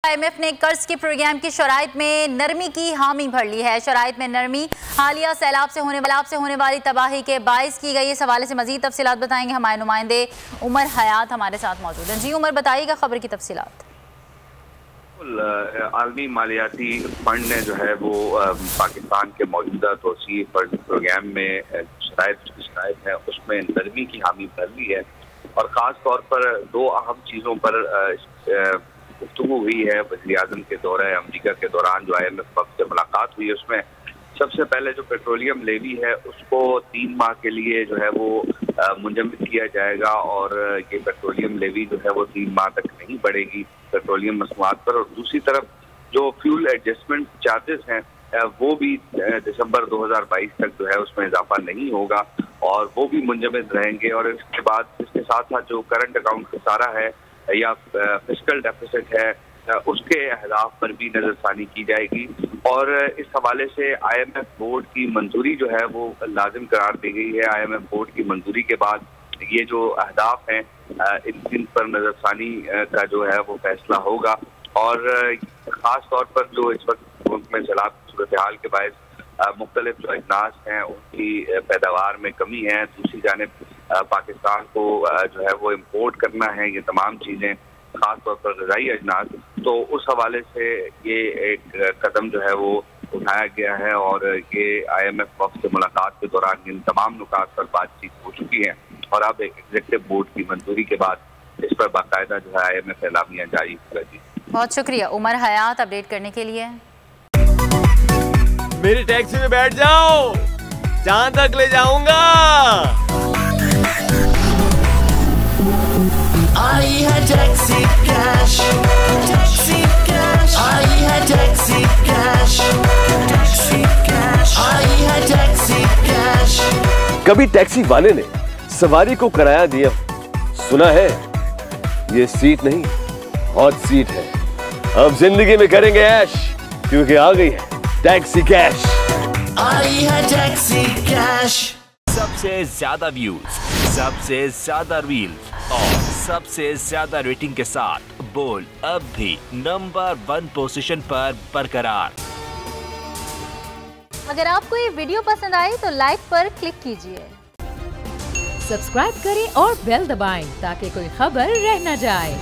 IMF ने कर्ज के प्रोग्राम की शराइत में नरमी की हामी भर ली है। शराइत में नरमी हालिया सैलाब से होने वाली तबाही के बायस की गई। इस हवाले से मजीद तफसीलात बताएंगे हमारे नुमाइंदे उमर हयात हमारे साथ मौजूद हैं। जी उमर, बताइएगा खबर की तफसीलात। आलमी मालियाती फंड ने जो है वो पाकिस्तान के मौजूदा तोसी फंड प्रोग्राम में शराइत है उसमें नरमी की हामी भर ली है और ख़ास तौर पर दो अहम चीज़ों पर गुफ्तगू हुई है। वज़ीर-ए-आज़म के दौरे अमरीका के दौरान जो IMF वक्त से मुलाकात हुई है उसमें सबसे पहले जो पेट्रोलियम लेवी है उसको 3 माह के लिए जो है वो मुंजमद किया जाएगा और ये पेट्रोलियम लेवी जो है वो 3 माह तक नहीं बढ़ेगी पेट्रोलियम मसनूआत पर। और दूसरी तरफ जो फ्यूल एडजस्टमेंट चार्जेस हैं वो भी दिसंबर 2022 तक जो है उसमें इजाफा नहीं होगा और वो भी मुंजमद रहेंगे। और इसके बाद इसके साथ साथ जो करंट अकाउंट खसारा है या फिस्कल डेफिसिट है उसके अहदाफ पर भी नजरसानी की जाएगी। और इस हवाले से IMF बोर्ड की मंजूरी जो है वो लाजिम करार दी गई है। IMF बोर्ड की मंजूरी के बाद ये जो अहदाफ हैं इन पर नजरसानी का जो है वो फैसला होगा। और ख़ास तौर पर जो इस वक्त मुल्क में सैलाब की सूरत हाल के बायस मुख्तलिफ जो अजनास हैं उनकी पैदावार में कमी है। दूसरी जानिब पाकिस्तान को जो है वो इम्पोर्ट करना है ये तमाम चीज़ें, ख़ास तौर पर ग़िज़ाई अजनास। तो उस हवाले से ये एक कदम जो है वो उठाया गया है और ये IMF वक्त से मुलाकात के दौरान इन तमाम नुकात पर बातचीत हो चुकी है और अब एग्जीक्यूटिव बोर्ड की मंजूरी के बाद इस पर बाकायदा जो है IMF एलामिया जारी होगा। जी बहुत शुक्रिया उमर हयात अपडेट करने के लिए। मेरी टैक्सी में बैठ जाओ, जहां तक ले जाऊंगा। आई है टैक्सी कैश, टैक्सी कैश, आई है टैक्सी कैश, टैक्सी कैश, आई है टैक्सी कैश। कभी टैक्सी वाले ने सवारी को कराया दिया, सुना है ये सीट नहीं हॉट सीट है। अब जिंदगी में करेंगे ऐश क्योंकि आ गई है टैक्सी कैश। आई है टैक्सी कैश। सबसे ज्यादा व्यूज, सबसे ज्यादा रील्स और सबसे ज्यादा रेटिंग के साथ बोल अब भी नंबर 1 पोजीशन पर बरकरार। अगर आपको ये वीडियो पसंद आई तो लाइक पर क्लिक कीजिए, सब्सक्राइब करें और बेल दबाएं ताकि कोई खबर रह न जाए।